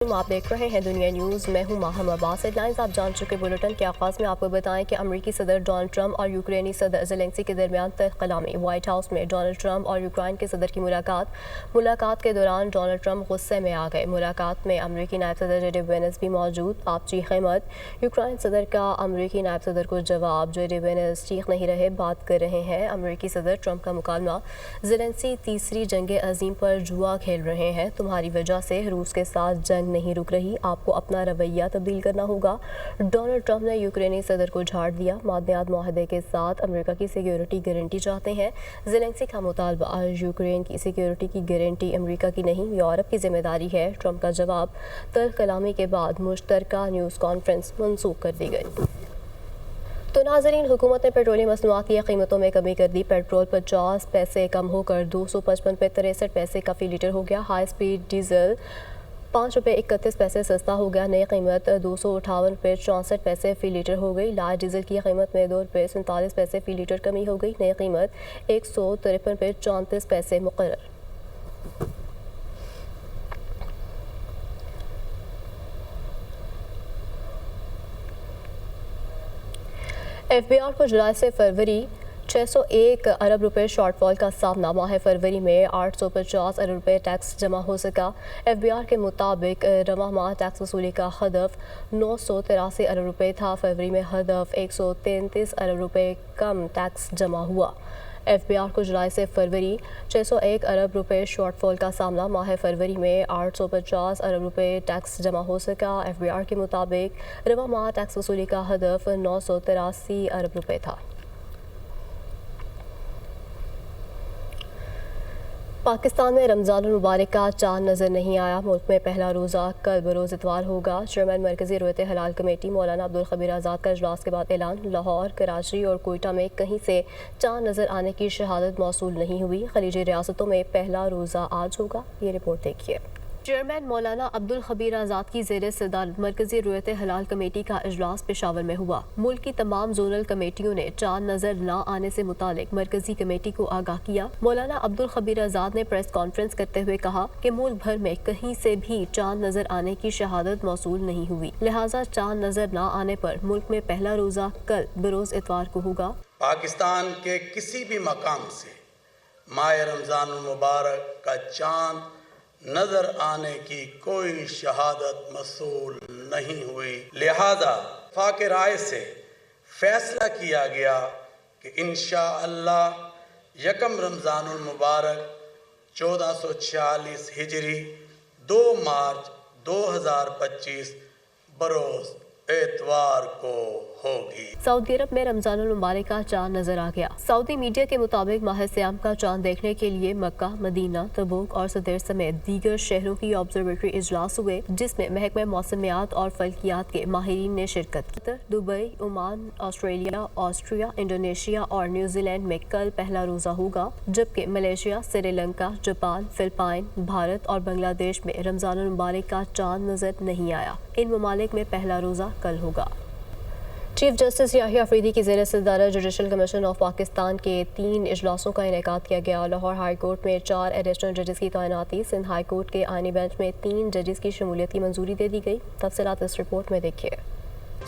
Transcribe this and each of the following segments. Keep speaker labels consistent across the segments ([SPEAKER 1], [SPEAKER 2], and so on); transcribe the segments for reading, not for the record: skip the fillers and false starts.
[SPEAKER 1] आप देख रहे हैं दुनिया न्यूज़। मैं हूं माहम अब्बास। हेडलाइंस आप जान चुके। बुलेटिन के आगाज़ में आपको बताएं कि अमेरिकी सदर डोनाल्ड ट्रंप और यूक्रेनी सदर ज़ेलेंस्की के दरमियान तहक़लामी। व्हाइट हाउस में डोनाल्ड ट्रंप और यूक्रेन के सदर की मुलाकात के दौरान डोनाल्ड ट्रंप गुस्से में आ गए। मुलाकात में अमेरिकी नायब सदर जेडी वेंस भी मौजूद। आप चीखे मत। यूक्रेन सदर का अमेरिकी नायब सदर को जवाब। जेडी वेंस चीख नहीं रहे, बात कर रहे हैं। अमेरिकी सदर ट्रंप का मुकालमा। ज़ेलेंस्की तीसरी जंग अज़ीम पर जुआ खेल रहे हैं। तुम्हारी वजह से रूस के साथ जंग नहीं रुक रही, आपको अपना रवैया तब्दील करना होगा। डोनाल्ड ट्रंप ने यूक्रेनी सदर को झाड़ दिया। मादनियात माहदे के साथ अमेरिका की सिक्योरिटी गारंटी चाहते हैं। ज़ेलेंस्की का मुतालबा, यूक्रेन की सिक्योरिटी की गारंटी अमेरिका की नहीं, यूरोप की जिम्मेदारी है। ट्रंप का जवाब, तल्ख़ कलामी के बाद मुश्तरका न्यूज़ कॉन्फ्रेंस मनसूख कर दी गई। तो नाज़रीन, हुकूमत ने पेट्रोलियम मसनूआत की कीमतों में कमी कर दी। पेट्रोल 50 पैसे कम होकर 255 पे 63 पैसे का फ़ी लीटर हो गया। हाई स्पीड डीजल 5 रुपये 31 पैसे सस्ता हो गया। नई कीमत 258 रुपये 64 पैसे फ़ी लीटर हो गई। लाइट डीजल की कीमत में 2 रुपये 47 पैसे फ़ी लीटर कमी हो गई। नई कीमत 153 रुपये 34 पैसे मुकर्रर। एफबीआर को जुलाई से फरवरी 601 अरब रुपए शॉर्टफॉल का सामना। माह फरवरी में 850 अरब रुपए टैक्स जमा हो सका। एफबीआर के मुताबिक रवां माह टैक्स वसूली का हदफ 983 अरब रुपए था। फरवरी में हदफ 133 अरब रुपए कम टैक्स जमा हुआ। एफबीआर को जुलाई से फरवरी 601 अरब रुपए शॉर्टफॉल का सामना। माह फरवरी में 850 अरब रुपए टैक्स जमा हो सका। एफबीआर के मुताबिक रवां माह टैक्स वसूली का हदफ 983 अरब रुपए था। पाकिस्तान में रमज़ान मुबारक का चांद नज़र नहीं आया। मुल्क में पहला रोज़ा कल बरोज़ इतवार होगा। चेयरमैन मरकज़ी रूयत हलाल कमेटी मौलाना अब्दुल खबीर आज़ाद का इजलास के बाद ऐलान। लाहौर, कराची और कोयटा में कहीं से चांद नज़र आने की शहादत मौसूल नहीं हुई। खलीजी रियासतों में पहला रोज़ा आज होगा। ये रिपोर्ट देखिए। चेयरमैन मौलाना अब्दुल खबीर आज़ाद की ज़ेर सदारत मरकज़ी रूयत हलाल कमेटी का इजलास पेशावर में हुआ। मुल्क की तमाम जोनल कमेटियों ने चांद नज़र न आने से मुतालिक मरकज़ी कमेटी को आगाह किया। मौलाना अब्दुल खबीर आज़ाद ने प्रेस कॉन्फ्रेंस करते हुए कहा कि मुल्क भर में कहीं से भी चांद नज़र आने की शहादत मौसूल नहीं हुई, लिहाजा चांद नज़र न आने पर मुल्क में पहला रोज़ा कल बरोज़ इतवार को होगा।
[SPEAKER 2] पाकिस्तान के किसी भी मकाम से माह रमज़ान मुबारक का चांद नजर आने की कोई शहादत मसूल नहीं हुई, लिहाजा फाके राय से फैसला किया गया कि इंशाअल्लाह यकम रमज़ानुल मुबारक 1446 हिजरी 2 मार्च 2025 बरोज़ एतवार को होगी।
[SPEAKER 1] सऊदी अरब में रमजानुल मुबारक का चांद नजर आ गया। सऊदी मीडिया के मुताबिक माह सियाम का चांद देखने के लिए मक्का, मदीना, तबूक और सदेर समेत दीगर शहरों की ऑब्जर्वेटरी इजलास हुए, जिसमें महकमा मौसमियात और फल्कियात के माहिरीन ने शिरकत की। Dubai, Oman, Australia, Austria, Indonesia और न्यूजीलैंड में कल पहला रोजा होगा, जबकि Malaysia, Sri Lanka, Japan, Philippine, Bharat और बांग्लादेश में रमजानुल मुबारक का चांद नजर नहीं आया। इन ममालिक में पहला रोजा कल होगा। चीफ जस्टिस याहिया अफरीदी की ज़ेर सदारत जुडिशल कमीशन ऑफ पाकिस्तान के 3 इजलासों का इनेकाद किया गया। लाहौर हाई कोर्ट में 4 एडिशनल जजेस की तैनाती। सिंध हाई कोर्ट के आइनी बेंच में 3 जजेस की शमूलियत की मंजूरी दे दी गई। तफसीलात इस रिपोर्ट में देखिए।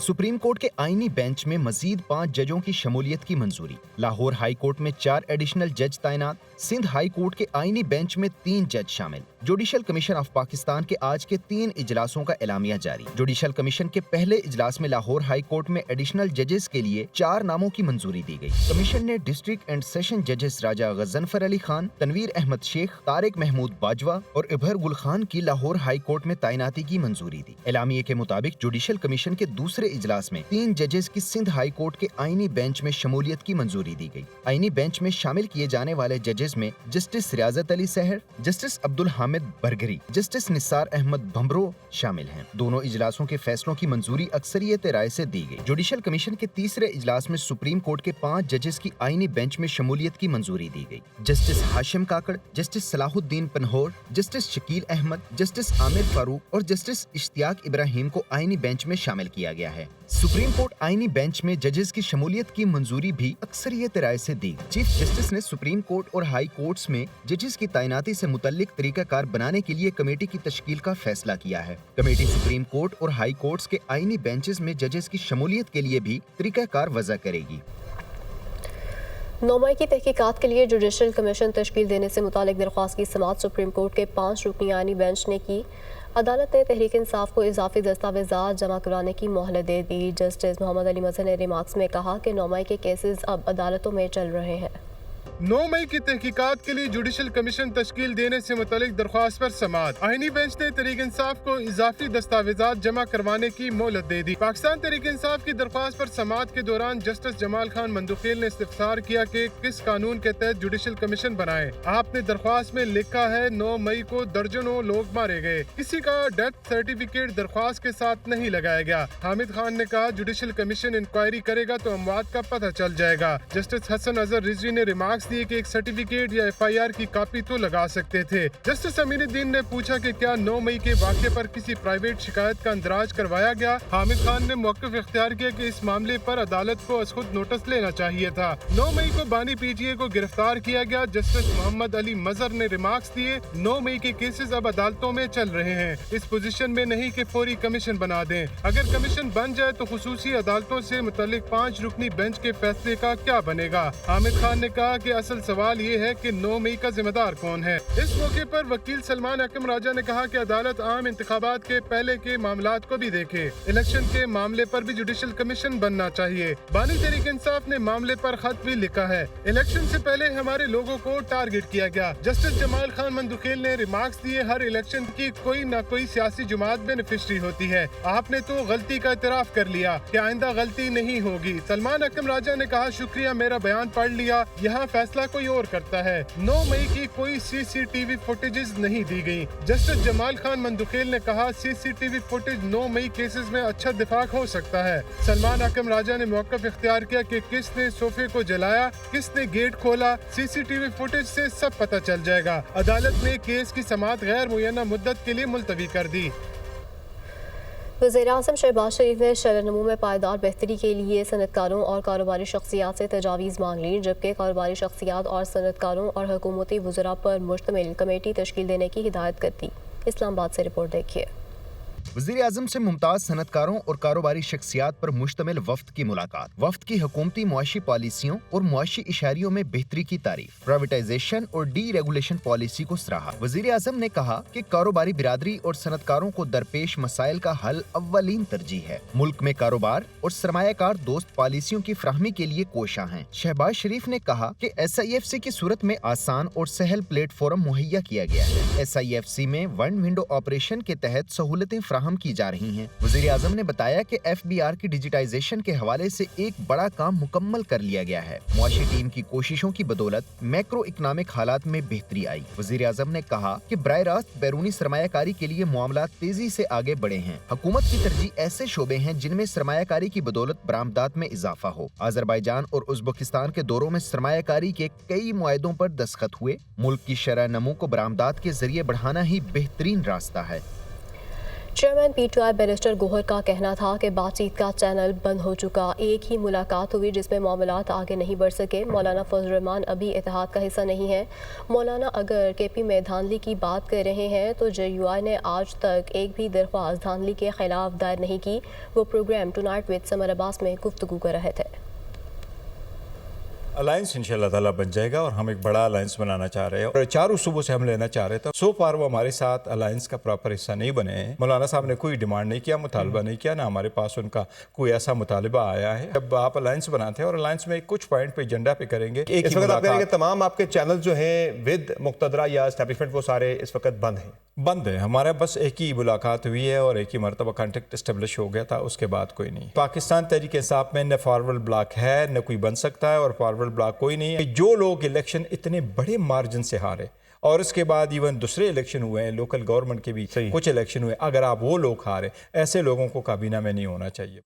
[SPEAKER 3] सुप्रीम कोर्ट के आईनी बेंच में मजीद 5 जजों की शमूलियत की मंजूरी। लाहौर हाई कोर्ट में 4 एडिशनल जज तैनात। सिंध हाई कोर्ट के आईनी बेंच में 3 जज शामिल। जुडिशल कमीशन ऑफ पाकिस्तान के आज के 3 इजलासों का एलामिया जारी। जुडिशल कमीशन के पहले इजलास में लाहौर हाई कोर्ट में एडिशनल जजेस के लिए 4 नामों की मंजूरी दी गई। कमीशन ने डिस्ट्रिक्ट एंड सेशन जजेस राजा गजनफर अली खान, तनवीर अहमद शेख, तारिक महमूद बाजवा और इबहर गुल खान की लाहौर हाई कोर्ट में तैनाती की मंजूरी दी। एलामिये के मुताबिक जुडिशल कमीशन के दूसरे इजलास में 3 जजेस की सिंध हाई कोर्ट के आईनी बेंच में शमूलियत की मंजूरी दी गई। आईनी बेंच में शामिल किए जाने वाले जजेस में जस्टिस रियाजत अली सहर, जस्टिस अब्दुल हामिद बरगरी, जस्टिस निसार अहमद भंबरो शामिल हैं। दोनों इजलासों के फैसलों की मंजूरी अक्सरियत राय से दी गई। जुडिशल कमीशन के तीसरे इजलास में सुप्रीम कोर्ट के 5 जजेस की आईनी बेंच में शमूलियत की मंजूरी दी गई। Justice Hashim Kakar, justice Salahuddin Panhwar, justice Shakeel Ahmad, justice Amir Farooq और जस्टिस इश्तियाक इब्राहिम को आईनी बेंच में शामिल किया गया है। सुप्रीम कोर्ट आईनी बेंच में जजेस की शमूलियत की मंजूरी भी अक्सरियत राय से दी। चीफ जस्टिस ने सुप्रीम कोर्ट और हाई हाई कोर्ट्स में जजेस की तैनाती से मुतल्लिक तरीका कार बनाने के लिए कमेटी की तश्कील का फैसला किया है। कमेटी सुप्रीम कोर्ट और हाई कोर्ट्स के आईनी बेंचेस में जजेस की शमूलियत के लिए भी तरीका कार वज़ा करेगी।
[SPEAKER 1] 9 मई की तहकीकात के लिए जुडिशल कमीशन तश्कील देने से मुतालिक दरख्वास्त की समाअत सुप्रीम कोर्ट के 5 रुकनी आईनी बेंच ने की। अदालत ने तहरीक इंसाफ को इजाफी दस्तावेजात जमा कराने की मोहलत दे दी। जस्टिस मोहम्मद अली मजहर ने रिमार्क्स में कहा कि 9 मई के केसेस अब अदालतों में चल रहे हैं।
[SPEAKER 4] 9 मई की तहकीकात के लिए जुडिशल कमीशन तश्कील देने से मुतालिक दरख्वास्त पर समाअत। आईनी बेंच ने तहरीक इंसाफ को इजाफी दस्तावेजात जमा करवाने की मोहलत दे दी। पाकिस्तान तहरीक इंसाफ की दरख्वास्त पर समाअत के दौरान जस्टिस जमाल खान मंदुखेल ने इस्तिफसार किया कि किस कानून के तहत जुडिशल कमीशन बनाए। आपने दरख्वास्त में लिखा है 9 मई को दर्जनों लोग मारे गए, किसी का डेथ सर्टिफिकेट दरख्वास्त के साथ नहीं लगाया गया। हामिद खान ने कहा जुडिशल कमीशन इंक्वायरी करेगा तो अमवात का पता चल जाएगा। जस्टिस हसन अजहर रिजवी ने रिमार्क्स दिए कि एक सर्टिफिकेट या FIR की कॉपी तो लगा सकते थे। जस्टिस अमीनुद्दीन ने पूछा कि क्या 9 मई के वाक़े पर किसी प्राइवेट शिकायत का अंदराज करवाया गया। हामिद खान ने मौक़िफ़ इख्तियार किया कि इस मामले पर अदालत को अज खुद नोटिस लेना चाहिए था। 9 मई को बानी PTA को गिरफ्तार किया गया। जस्टिस मोहम्मद अली मजहर ने रिमार्क्स दिए 9 मई के केसेस अब अदालतों में चल रहे हैं, इस पोजीशन में नहीं कि फौरी कमीशन बना दें। अगर कमीशन बन जाए तो खुसूसी अदालतों से मुतल्लिक 5 रुकनी बेंच के फैसले का क्या बनेगा। हामिद खान ने कहा कि असल सवाल ये है कि 9 मई का जिम्मेदार कौन है। इस मौके पर वकील सलमान अकरम राजा ने कहा कि अदालत आम इंतखाबात के पहले के मामलात को भी देखे। इलेक्शन के मामले पर भी जुडिशल कमीशन बनना चाहिए। बानी तहरीक इंसाफ ने मामले पर खत भी लिखा है। इलेक्शन से पहले हमारे लोगों को टारगेट किया गया। जस्टिस जमाल खान मंदुखेल ने रिमार्क्स दिए हर इलेक्शन की कोई न कोई सियासी जमात बेनिफिशरी होती है। आपने तो गलती का इतराफ कर लिया कि आइंदा गलती नहीं होगी। सलमान अकरम राजा ने कहा शुक्रिया, मेरा बयान पढ़ लिया, यहाँ फैसला कोई और करता है। 9 मई की कोई CCTV फुटेजेस नहीं दी गई। जस्टिस जमाल खान मंदुखेल ने कहा CCTV फुटेज 9 मई केसेस में अच्छा दिफाक हो सकता है। सलमान अकरम राजा ने मौक़िफ़ इख्तियार किया कि किसने सोफे को जलाया, किसने गेट खोला, CCTV फुटेज से सब पता चल जाएगा। अदालत ने केस की समाअत गैर मुय्यना मुद्दत के लिए मुलतवी कर दी।
[SPEAKER 1] वज़ीर-ए-आज़म शहबाज शरीफ ने शरह-ए-नमू में पायदार बेहतरी के लिए सनअतकारों और कारोबारी शख्सियात से तजावीज़ मांग ली, जबकि कारोबारी शख्सियात और सनअतकारों और हुकूमती वज़रा पर मुश्तमिल कमेटी तश्कील देने की हिदायत कर दी। इस्लामाबाद से रिपोर्ट देखिए।
[SPEAKER 3] वज़ीर-ए-आज़म से मुमताज़ सनअतकारों और कारोबारी शख्सियात पर मुश्तमिल वफ्द की मुलाकात। वफ्द की हुकूमती मुआशी पॉलिसियों और मुआशी इशारियों में बेहतरी की तारीफ, प्राइवेटाइजेशन और डी रेगुलेशन पॉलिसी को सराहा। वज़ीर-ए-आज़म ने कहा कि कारोबारी बिरादरी और सनअतकारों को दरपेश मसाइल का हल अव्वलीन तरजीह है। मुल्क में कारोबार और सरमायाकार दोस्त पॉलिसियों की फ्राहमी के लिए कोशां हैं। शहबाज शरीफ ने कहा कि SIFC की सूरत में आसान और सहल प्लेटफॉर्म मुहैया किया गया है। SIFC में वन विंडो ऑपरेशन के तहत सहूलतें फ्राहम की जा रही हैं। वज़ीर-ए-आज़म ने बताया कि FBR की डिजिटाइजेशन के हवाले से एक बड़ा काम मुकम्मल कर लिया गया है। मुआशी टीम की कोशिशों की बदौलत मैक्रो इकनॉमिक हालात में बेहतरी आई। वज़ीर-ए-आज़म ने कहा कि बराह रास्त बैरूनी सरमायाकारी के लिए मामला तेजी से आगे बढ़े हैं। हुकूमत की तरजीह ऐसे शोबे हैं जिनमें सरमायाकारी की बदौलत बरामदात में इजाफा हो। अज़रबैजान और उज़्बेकिस्तान के दौरों में सरमायाकारी के कई मुआहदों पर दस्तखत हुए। मुल्क की शरह नमू को बरामदात के जरिए बढ़ाना ही बेहतरीन रास्ता है।
[SPEAKER 1] चेयरमैन PTI बैरिस्टर गोहर का कहना था कि बातचीत का चैनल बंद हो चुका। एक ही मुलाकात हुई जिसमें मामलात आगे नहीं बढ़ सके। मौलाना फजल रहमान अभी इत्तेहाद का हिस्सा नहीं है। मौलाना अगर KP में धांधली की बात कर रहे हैं तो JUI ने आज तक एक भी दरख्वास्त धांधली के खिलाफ दायर नहीं की। वो programme tonight with Samar Abbas में गुफ्तगू कर रहे थे।
[SPEAKER 5] अलायंस इंशाल्लाह ताला बन जाएगा और हम एक बड़ा अलायंस बनाना चाह रहे हैं और चारों सूबों से हम लेना चाह रहे थे। सो फार वो हमारे साथ अलायंस का प्रॉपर हिस्सा नहीं बने हैं। मौलाना साहब ने कोई डिमांड नहीं किया, मुतालबा नहीं किया, ना हमारे पास उनका कोई ऐसा मुतालबा आया है। जब आप अलायंस बनाते हैं और अलायंस में कुछ पॉइंट पे एजेंडा पे करेंगे।
[SPEAKER 6] इस वक्त आप कहेंगे तमाम आपके चैनल जो हैं विद मुक्तदरा या एस्टैब्लिशमेंट वो सारे इस वक्त बंद है। हमारा बस एक ही मुलाकात हुई है और एक ही मरतबा कॉन्टेक्ट एस्टेब्लिश हो गया था, उसके बाद कोई नहीं। पाकिस्तान तहरीक इंसाफ में न फॉरवर्ड ब्लॉक है न कोई बन सकता है और फॉरवर्ड ब्लॉक कोई नहीं है। जो लोग इलेक्शन इतने बड़े मार्जिन से हारे और इसके बाद इवन दूसरे इलेक्शन हुए हैं, लोकल गवर्नमेंट के भी कुछ इलेक्शन हुए, अगर आप वो लोग हारे, ऐसे लोगों को काबीना में नहीं होना चाहिए।